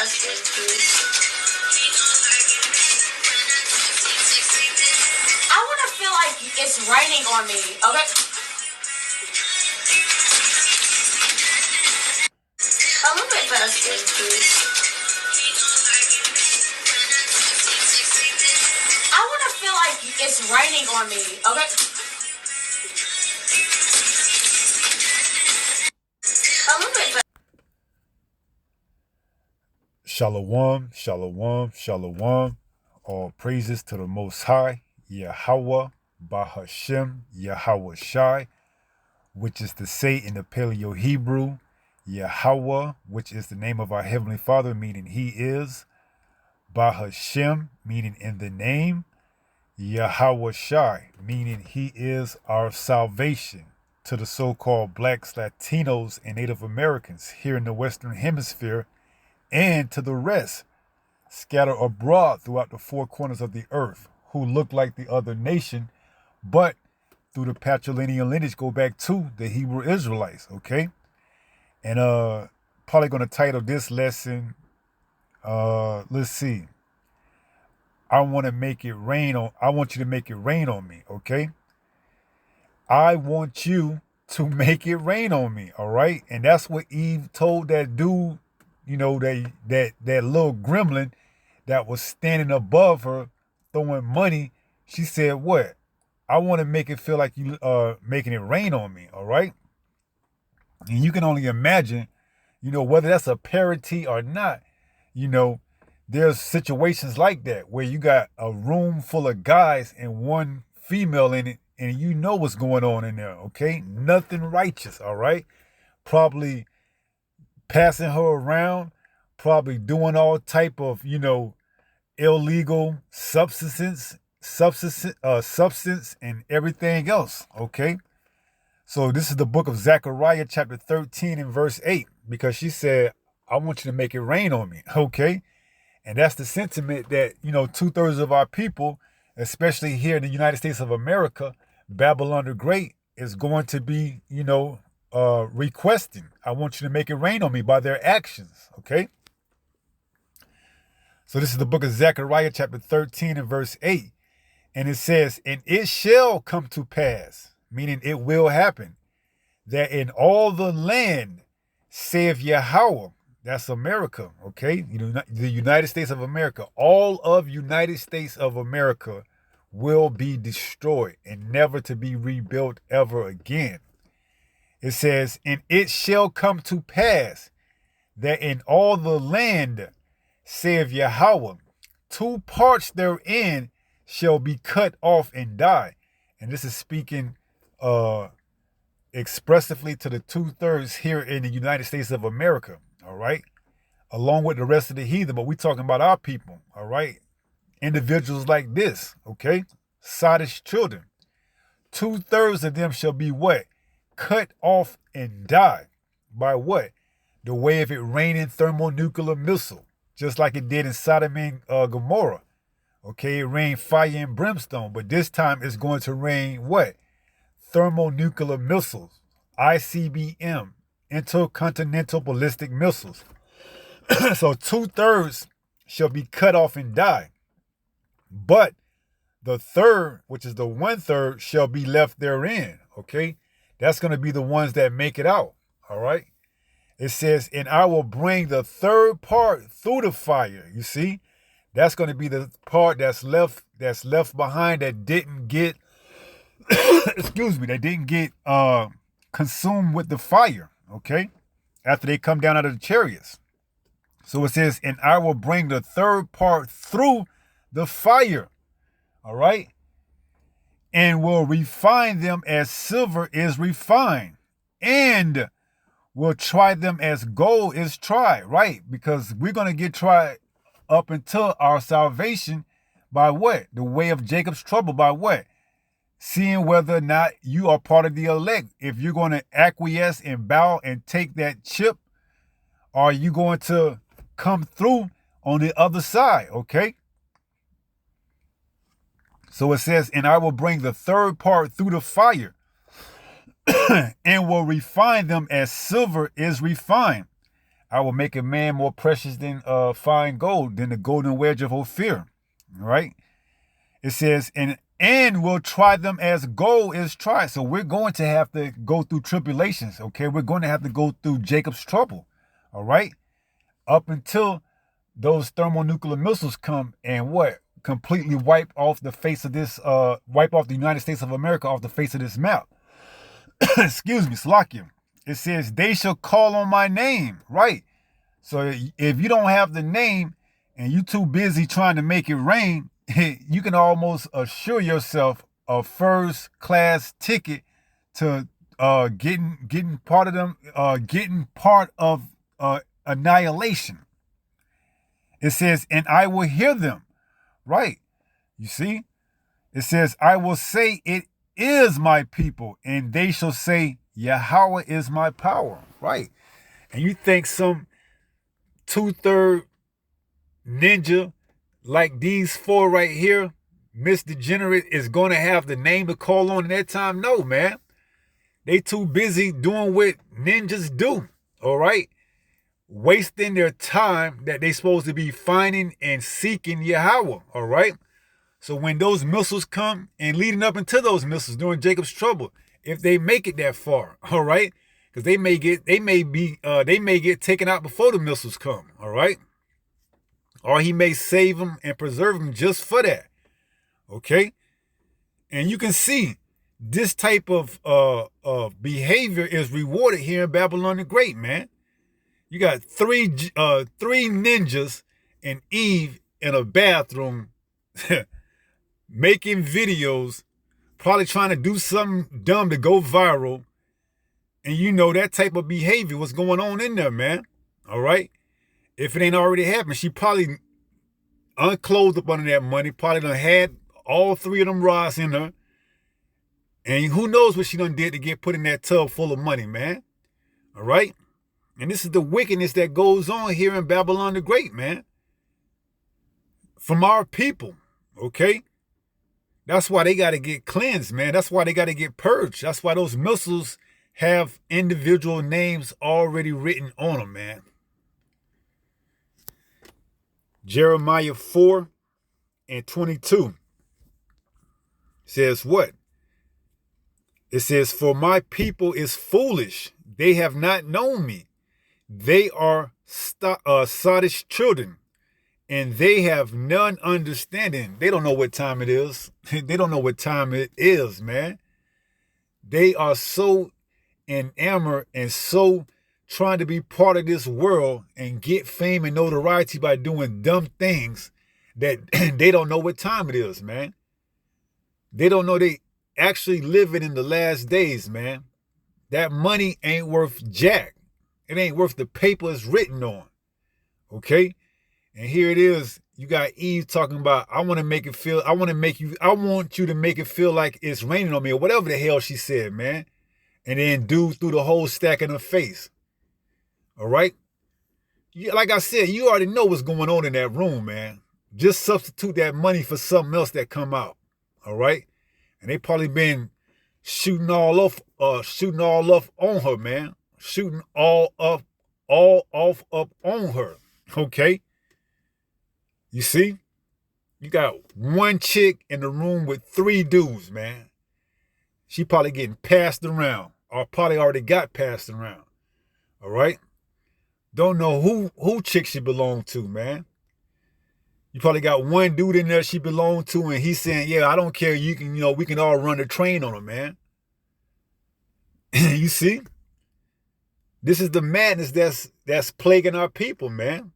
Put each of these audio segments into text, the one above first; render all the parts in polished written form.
I want to feel like it's raining on me. Okay. A little bit faster, please. I want to feel like it's raining on me. Okay. A little bit faster. Shalom, shalom, shalom. All praises to the Most High, Yahweh, Bahashem, Yahweh Shai, which is to say in the Paleo Hebrew, Yahweh, which is the name of our Heavenly Father, meaning He is, Bahashem, meaning in the name, Yahweh Shai, meaning He is our salvation to the so-called blacks, Latinos, and Native Americans here in the Western Hemisphere, and to the rest scattered abroad throughout the four corners of the earth who look like the other nation, but through the patrilineal lineage go back to the Hebrew Israelites, okay? And probably going to title this lesson, let's see. I want you to make it rain on me, okay? I want you to make it rain on me, all right? And that's what Eve told that dude, you know, that little gremlin that was standing above her throwing money. She said, what? I want to make it feel like you making it rain on me, all right? And you can only imagine, you know, whether that's a parity or not, you know, there's situations like that where you got a room full of guys and one female in it, and you know what's going on in there, okay? Nothing righteous, all right? Probably passing her around, probably doing all type of, you know, illegal substance and everything else, okay? So this is the book of Zechariah chapter 13 and verse 8, because she said, I want you to make it rain on me, okay? And that's the sentiment that, you know, 2/3 of our people, especially here in the United States of America, Babylon the Great is going to be, you know, requesting. I want you to make it rain on me by their actions, okay? So this is the book of Zechariah chapter 13 and verse 8. And it says, and it shall come to pass, meaning it will happen, that in all the land, saith Yahweh, that's America, okay? You know, the United States of America, all of United States of America will be destroyed and never to be rebuilt ever again. It says, and it shall come to pass that in all the land, saith Yahweh, 2 parts therein shall be cut off and die. And this is speaking expressively to the 2/3 here in the United States of America, all right? Along with the rest of the heathen, but we're talking about our people, all right? Individuals like this, okay? Sodist children. 2/3 of them shall be what? Cut off and die. By what? The way of it raining thermonuclear missile, just like it did in Sodom and Gomorrah. Okay, it rained fire and brimstone, but this time it's going to rain what? Thermonuclear missiles, ICBM, intercontinental ballistic missiles. So 2/3 shall be cut off and die. But the third, which is the 1/3, shall be left therein, okay? That's going to be the ones that make it out, all right? It says, and I will bring the third part through the fire, you see? That's going to be the part that's left behind that didn't get, that didn't get consumed with the fire, okay? After they come down out of the chariots. So it says, and I will bring the third part through the fire, all right? And will refine them as silver is refined, and will try them as gold is tried, right? Because we're going to get tried up until our salvation by what? The way of Jacob's trouble, by what? Seeing whether or not you are part of the elect. If you're going to acquiesce and bow and take that chip, are you going to come through on the other side, okay? So it says, and I will bring the third part through the fire and will refine them as silver is refined. I will make a man more precious than fine gold, than the golden wedge of Ophir. All right. It says, and will try them as gold is tried. So we're going to have to go through tribulations. Okay. We're going to have to go through Jacob's trouble. All right. Up until those thermonuclear missiles come and what? Completely wipe off the face of this, wipe off the United States of America off the face of this map. Excuse me, Slakia. It says, they shall call on my name. Right. So if you don't have the name and you too busy trying to make it rain, you can almost assure yourself a first class ticket to getting part of them, getting part of annihilation. It says, and I will hear them. Right. You see? It says, I will say it is my people, and they shall say, Yahweh is my power. Right. And you think some 2/3 ninja like these four right here, Miss Degenerate, is going to have the name to call on in that time? No, man. They too busy doing what ninjas do. All right. Wasting their time that they supposed to be finding and seeking Yahweh. All right. So when those missiles come and leading up into those missiles during Jacob's trouble, if they make it that far, all right, because they may get taken out before the missiles come, all right, or he may save them and preserve them just for that, okay. And you can see this type of behavior is rewarded here in Babylon the Great, man. You got three ninjas and Eve in a bathroom making videos, probably trying to do something dumb to go viral. And you know that type of behavior was going on in there, man. All right? If it ain't already happened, she probably unclothed up under that money, probably done had all three of them rods in her. And who knows what she done did to get put in that tub full of money, man. All right? And this is the wickedness that goes on here in Babylon the Great, man. From our people, okay? That's why they got to get cleansed, man. That's why they got to get purged. That's why those missiles have individual names already written on them, man. Jeremiah 4:22 says what? It says, for my people is foolish. They have not known me. They are sottish children, and they have none understanding. They don't know what time it is. They don't know what time it is, man. They are so enamored and so trying to be part of this world and get fame and notoriety by doing dumb things that they don't know what time it is, man. They don't know they actually living in the last days, man. That money ain't worth jack. It ain't worth the paper it's written on. Okay? And here it is. You got Eve talking about, I want you to make it feel like it's raining on me, or whatever the hell she said, man. And then dude threw the whole stack in her face. All right? Like I said, you already know what's going on in that room, man. Just substitute that money for something else that come out. All right? And they probably been shooting all off on her, man. Shooting all off up on her. Okay? You see? You got one chick in the room with three dudes, man. She probably getting passed around, or probably already got passed around. All right? Don't know who chick she belonged to, man. You probably got one dude in there she belonged to, and he's saying, yeah, I don't care. We can all run the train on her, man. You see? This is the madness that's plaguing our people, man.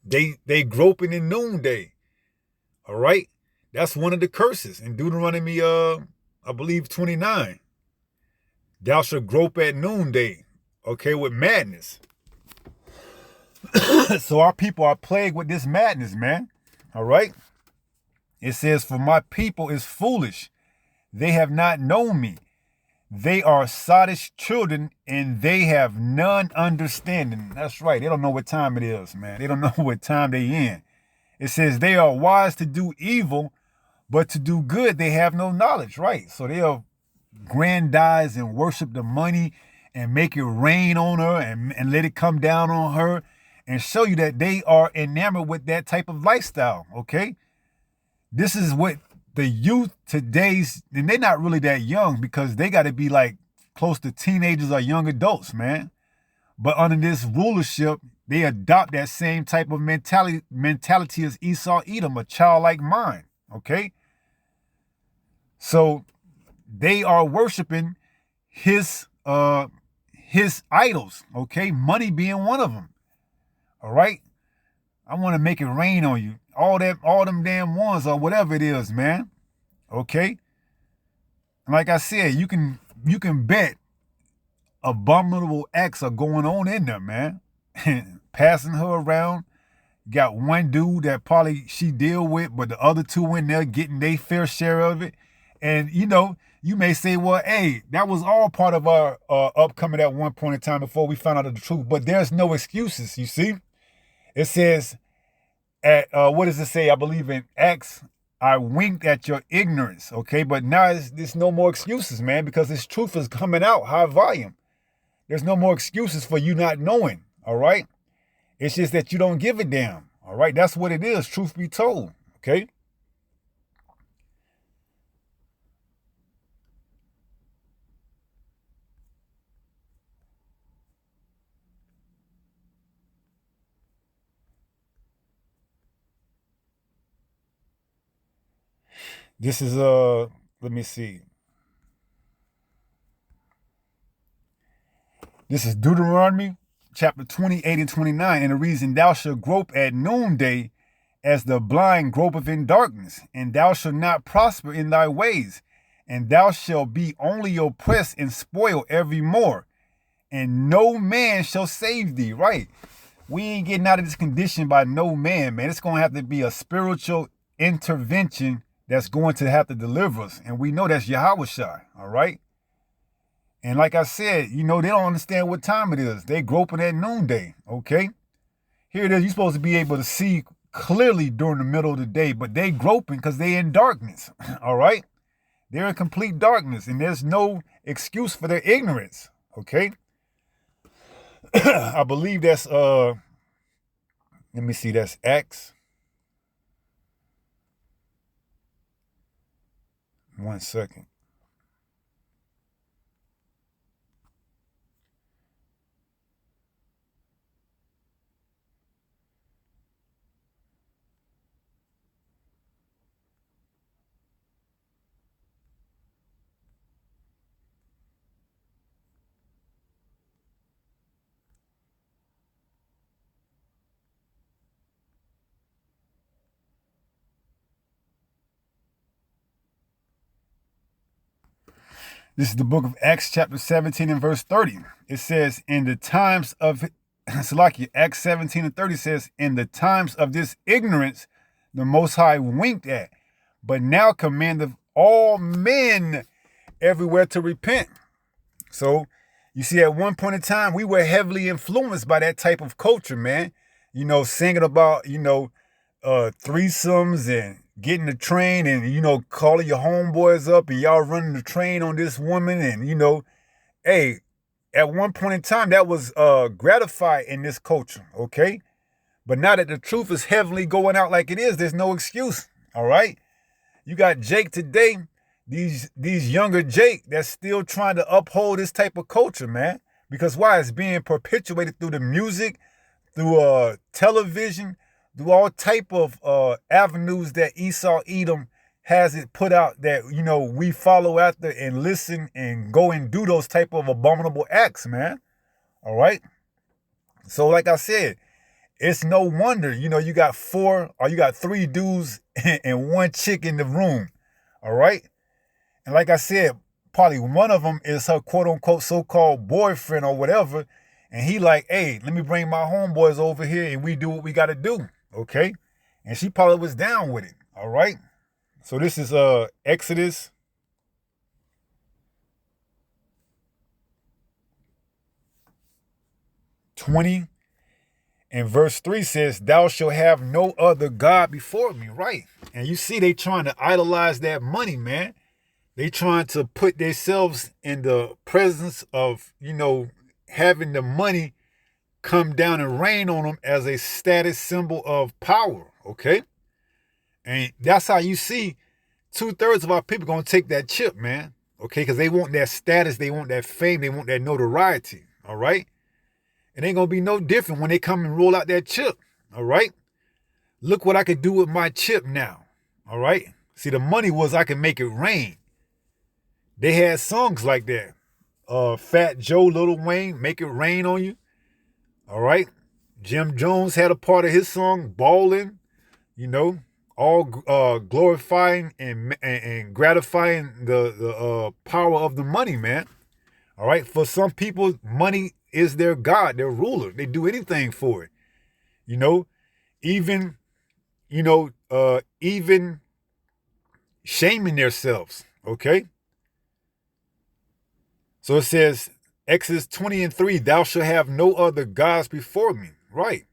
They groping in noonday. All right? That's one of the curses in Deuteronomy, I believe 29. Thou shalt grope at noonday. Okay, with madness. So our people are plagued with this madness, man. All right? It says, for my people is foolish. They have not known me. They are sottish children, and they have none understanding. That's right. They don't know what time it is, man. They don't know what time they in. It says they are wise to do evil, but to do good they have no knowledge. Right. So they'll grandize and worship the money and make it rain on her and let it come down on her and show you that they are enamored with that type of lifestyle, okay? This is what the youth today's, and they're not really that young because they got to be like close to teenagers or young adults, man. But under this rulership, they adopt that same type of mentality as Esau Edom, a childlike mind, okay? So they are worshiping his idols, okay? Money being one of them, all right? I want to make it rain on you. All them damn ones or whatever it is, man, okay? And like I said, you can bet abominable acts are going on in there, man. Passing her around. Got one dude that probably she deal with, but the other two in there getting their fair share of it. And, you know, you may say, well, hey, that was all part of our upcoming at one point in time before we found out the truth. But there's no excuses, you see? It says, what does it say? I believe in Acts, I winked at your ignorance, okay? But now there's no more excuses, man, because this truth is coming out high volume. There's no more excuses for you not knowing, all right? It's just that you don't give a damn, all right? That's what it is, truth be told, okay? This is, let me see. This is Deuteronomy chapter 28 and 29. And the reason, thou shalt grope at noonday as the blind gropeth in darkness, and thou shalt not prosper in thy ways, and thou shalt be only oppressed and spoiled evermore, and no man shall save thee. Right? We ain't getting out of this condition by no man, man. It's going to have to be a spiritual intervention that's going to have to deliver us. And we know that's Yahushua, all right? And like I said, you know, they don't understand what time it is. They groping at noonday, okay? Here it is. You're supposed to be able to see clearly during the middle of the day, but they groping because they in darkness, all right? They're in complete darkness, and there's no excuse for their ignorance, okay? I believe that's, let me see, that's Acts. 1 second. This is the book of Acts chapter 17 and verse 30. It says, in the times of, Salakia, Acts 17 and 30 says, in the times of this ignorance, the Most High winked at, but now commandeth all men everywhere to repent. So, you see, at one point in time, we were heavily influenced by that type of culture, man. You know, singing about, you know, threesomes and getting the train and, you know, calling your homeboys up and y'all running the train on this woman. And, you know, hey, at one point in time, that was gratified in this culture, okay? But now that the truth is heavily going out like it is, there's no excuse, all right? You got Jake today, these younger Jake that's still trying to uphold this type of culture, man. Because why? It's being perpetuated through the music, through television, through all type of avenues that Esau Edom has it put out that, you know, we follow after and listen and go and do those type of abominable acts, man. All right? So like I said, it's no wonder, you know, you got 3 dudes and 1 chick in the room. All right? And like I said, probably one of them is her quote unquote so-called boyfriend or whatever. And he like, hey, let me bring my homeboys over here and we do what we got to do. Okay? And she probably was down with it. All right? So this is Exodus 20 and verse 3 says, thou shalt have no other God before me. Right? And you see they trying to idolize that money, man. They trying to put themselves in the presence of, having the money come down and rain on them as a status symbol of power, okay? And that's how you see 2/3 of our people gonna take that chip, man, okay? Because they want that status, they want that fame, they want that notoriety, all right? It ain't gonna be no different when they come and roll out that chip, all right? Look what I could do with my chip now, all right? See, the money was I could make it rain. They had songs like that. Fat Joe, Lil Wayne, Make It Rain on You. All right. Jim Jones had a part of his song, Ballin', all glorifying and gratifying the power of the money, man. All right. For some people, money is their God, their ruler. They do anything for it. Even, even shaming themselves. Okay. So it says, Exodus 20:3, thou shalt have no other gods before me. Right.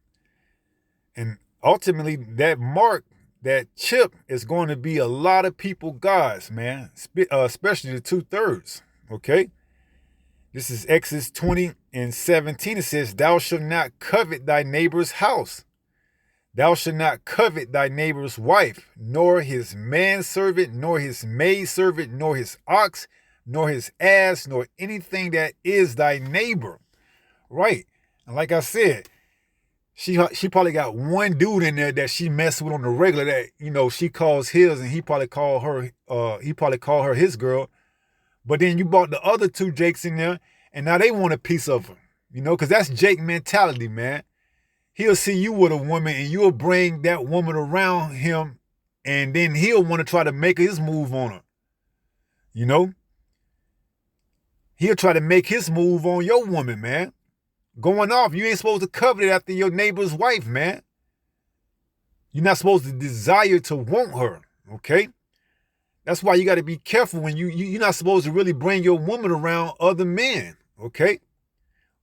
And ultimately, that mark, that chip is going to be a lot of people gods, man, especially the 2/3. Okay. This is Exodus 20:17. It says, thou shalt not covet thy neighbor's house. Thou shalt not covet thy neighbor's wife, nor his manservant, nor his maidservant, nor his ox, nor his ass, nor anything that is thy neighbor. Right. And like I said, she probably got one dude in there that she messed with on the regular that, she calls his, and he probably call her his girl. But then you brought the other two Jakes in there, and now they want a piece of her, because that's Jake mentality, man. He'll see you with a woman and you'll bring that woman around him, and then he'll want to try to make his move on her. He'll try to make his move on your woman, man. Going off, you ain't supposed to covet it after your neighbor's wife, man. You're not supposed to desire to want her, okay? That's why you got to be careful when you're not supposed to really bring your woman around other men, okay?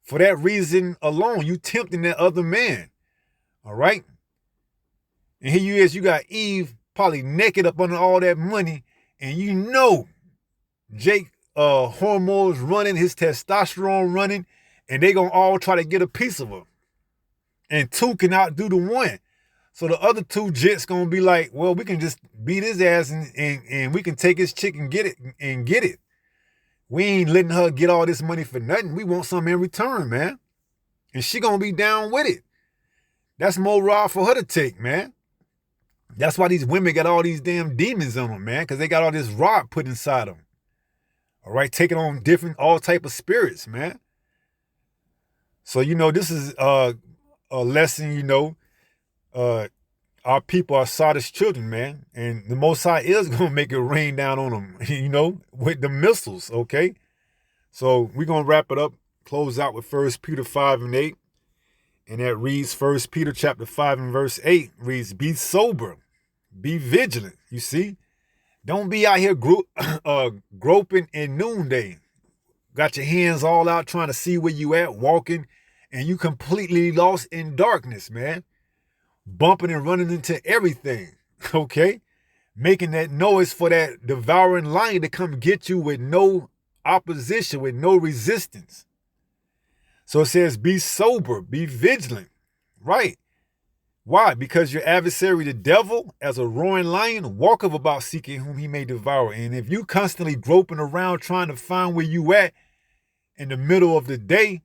For that reason alone, you tempting that other man, all right? And here you is, you got Eve probably naked up under all that money, and Jake hormones running, his testosterone running, and they gonna all try to get a piece of her. And two can outdo the one. So the other two jits gonna be like, well, we can just beat his ass and we can take his chick and get it. We ain't letting her get all this money for nothing. We want something in return, man. And she gonna be down with it. That's more raw for her to take, man. That's why these women got all these damn demons on them, man, because they got all this rod put inside them. All right, taking on all type of spirits, man. So, this is a lesson, our people are Sodom's children, man. And the Most High is going to make it rain down on them, with the missiles, okay? So we're going to wrap it up, close out with 1 Peter 5:8. And that reads, 1 Peter chapter 5 and verse 8 reads, be sober, be vigilant, you see? Don't be out here groping in noonday. Got your hands all out trying to see where you at, walking, and you completely lost in darkness, man. Bumping and running into everything, okay? Making that noise for that devouring lion to come get you with no opposition, with no resistance. So it says, be sober, be vigilant, right? Why? Because your adversary, the devil, as a roaring lion, walketh about seeking whom he may devour. And if you constantly groping around trying to find where you at in the middle of the day,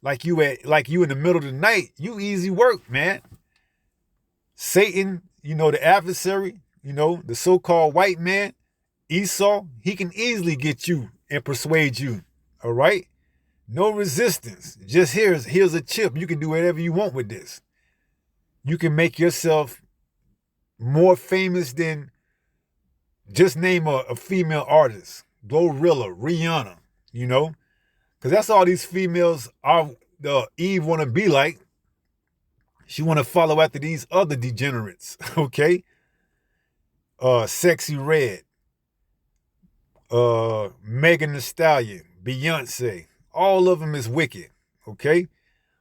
like you in the middle of the night, you easy work, man. Satan, the adversary, the so-called white man, Esau, he can easily get you and persuade you, all right? No resistance. Just here's a chip. You can do whatever you want with this. You can make yourself more famous than, just name a female artist, Glorilla, Rihanna, because that's all these females Eve want to be like. She want to follow after these other degenerates, okay? Sexy Red, Megan Thee Stallion, Beyonce, all of them is wicked, okay?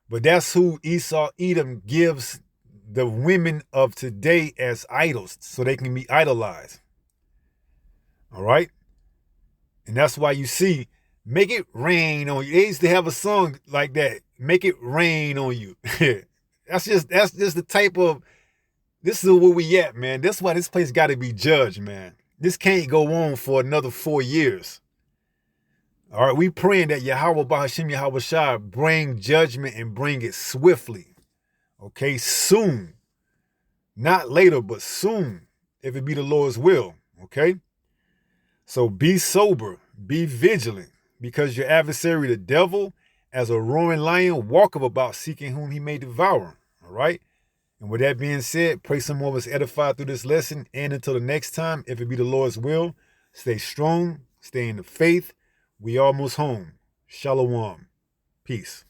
But that's who Edom gives the women of today as idols, so they can be idolized. All right? And that's why you see, make it rain on you. They used to have a song like that, make it rain on you. that's just the type of, this is where we at, man. That's why this place got to be judged, man. This can't go on for another 4 years. All right, we praying that Yahweh Bahashim Yahweh Shai bring judgment and bring it swiftly. Okay, soon. Not later, but soon, if it be the Lord's will. Okay? So be sober, be vigilant, because your adversary, the devil, as a roaring lion, walketh about seeking whom he may devour. All right? And with that being said, pray some more of us edified through this lesson. And until the next time, if it be the Lord's will, stay strong, stay in the faith. We almost home. Shalom. Peace.